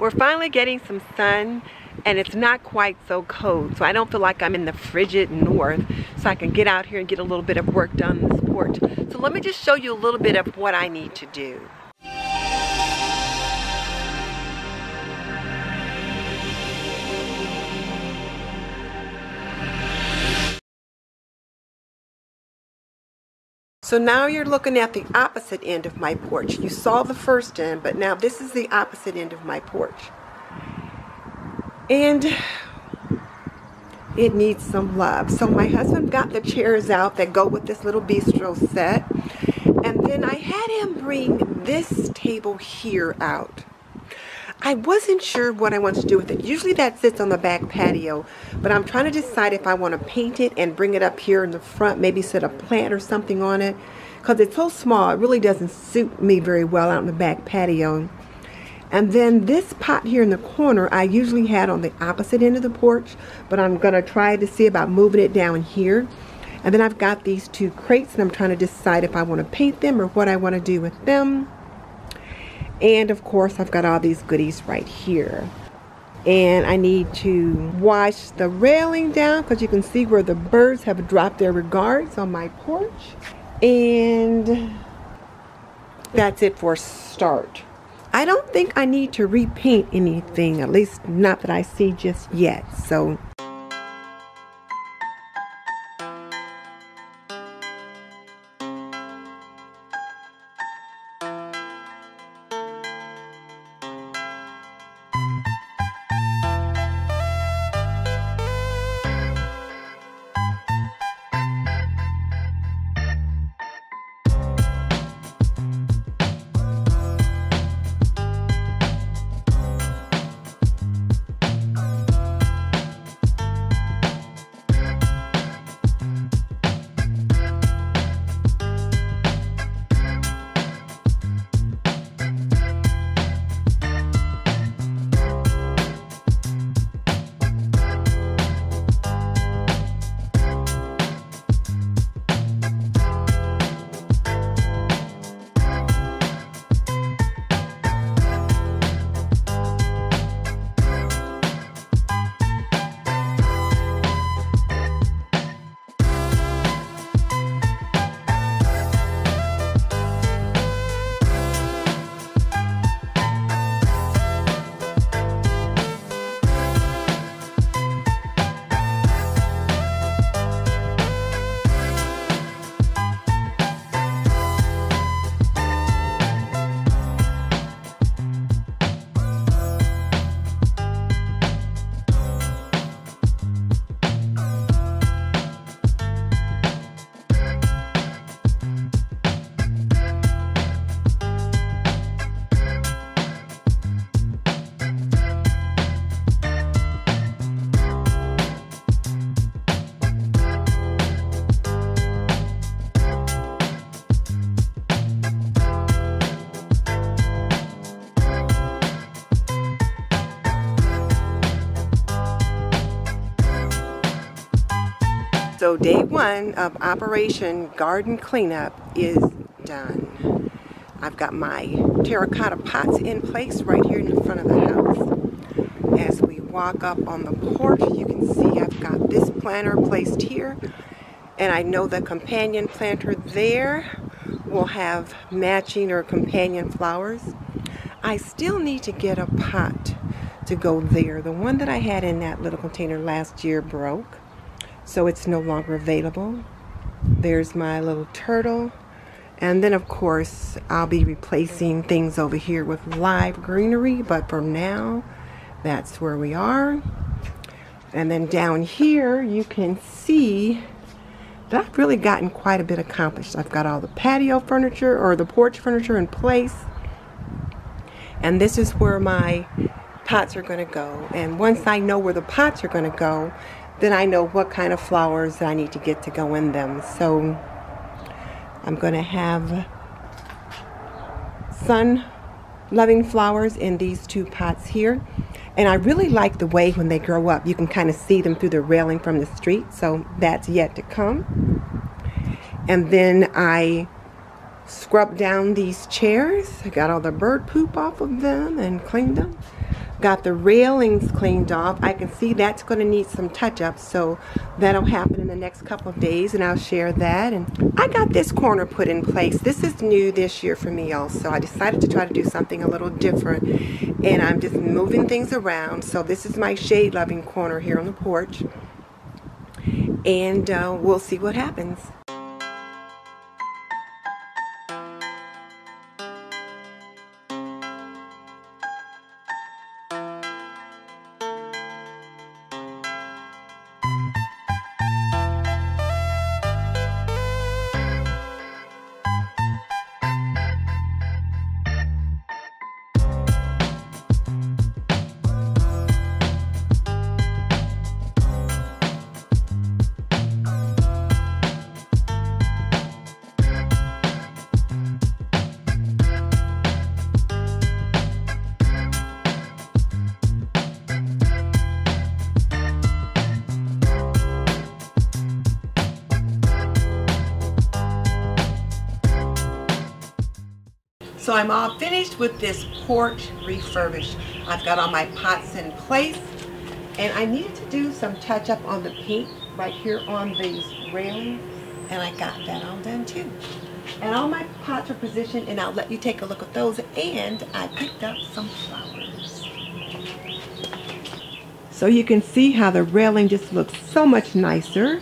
We're finally getting some sun, and it's not quite so cold, so I don't feel like I'm in the frigid north, so I can get out here and get a little bit of work done on this porch. So let me just show you a little bit of what I need to do. So now you're looking at the opposite end of my porch. You saw the first end, but now this is the opposite end of my porch. And it needs some love. So my husband got the chairs out that go with this little bistro set. And then I had him bring this table here out. I wasn't sure what I want to do with it. Usually that sits on the back patio, but I'm trying to decide if I want to paint it and bring it up here in the front, maybe set a plant or something on it, because it's so small, it really doesn't suit me very well out in the back patio. And then this pot here in the corner, I usually had on the opposite end of the porch, but I'm going to try to see about moving it down here. And then I've got these two crates, and I'm trying to decide if I want to paint them or what I want to do with them. And of course, I've got all these goodies right here. And I need to wash the railing down because you can see where the birds have dropped their regards on my porch. And that's it for a start. I don't think I need to repaint anything, at least not that I see just yet. So So day one of Operation Garden Cleanup is done. I've got my terracotta pots in place right here in the front of the house. As we walk up on the porch, you can see I've got this planter placed here. And I know the companion planter there will have matching or companion flowers. I still need to get a pot to go there. The one that I had in that little container last year broke, so it's no longer available. There's my little turtle. And then of course I'll be replacing things over here with live greenery, but for now that's where we are. And then down here you can see that I've really gotten quite a bit accomplished. I've got all the patio furniture or the porch furniture in place, and this is where my pots are going to go. And once I know where the pots are going to go, then I know what kind of flowers I need to get to go in them. So I'm going to have sun-loving flowers in these two pots here. And I really like the way when they grow up, you can kind of see them through the railing from the street. So that's yet to come. And then I scrubbed down these chairs. I got all the bird poop off of them and cleaned them. got the railings cleaned off. I can see that's going to need some touch-ups, so that'll happen in the next couple of days, and I'll share that. And I got this corner put in place. This is new this year for me also. I decided to try to do something a little different, and I'm just moving things around. So this is my shade-loving corner here on the porch, and we'll see what happens. So I'm all finished with this porch refurbish. I've got all my pots in place, and I needed to do some touch up on the paint right here on these railings, and I got that all done too. And all my pots are positioned, and I'll let you take a look at those, and I picked up some flowers. So you can see how the railing just looks so much nicer.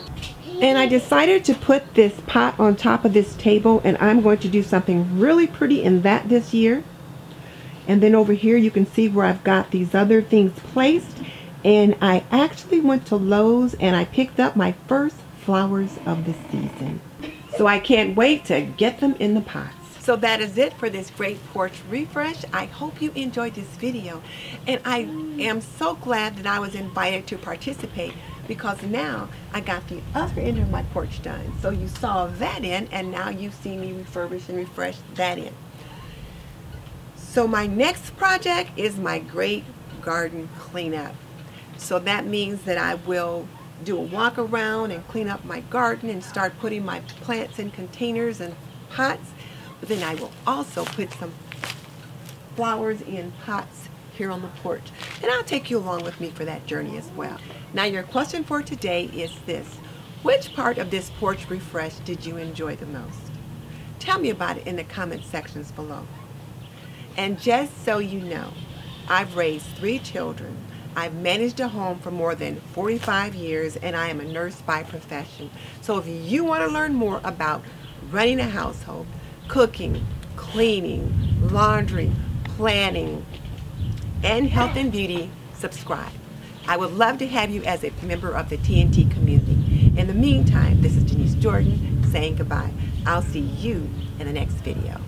And I decided to put this pot on top of this table, and I'm going to do something really pretty in that this year. And then over here you can see where I've got these other things placed. And I actually went to Lowe's and I picked up my first flowers of the season. So I can't wait to get them in the pots. So that is it for this great porch refresh. I hope you enjoyed this video. And I am so glad that I was invited to participate, because now I got the other end of my porch done. So you saw that in, and now you've seen me refurbish and refresh that in. So my next project is my great garden cleanup. So that means that I will do a walk around and clean up my garden and start putting my plants in containers and pots. But then I will also put some flowers in pots here on the porch, and I'll take you along with me for that journey as well. Now your question for today is this: which part of this porch refresh did you enjoy the most? Tell me about it in the comment sections below. And just so you know, I've raised 3 children. I've managed a home for more than 45 years, and I am a nurse by profession. So if you want to learn more about running a household, cooking, cleaning, laundry, planning, and health and beauty, subscribe. I would love to have you as a member of the TNT community. In the meantime, this is Denise Jordan saying goodbye. I'll see you in the next video.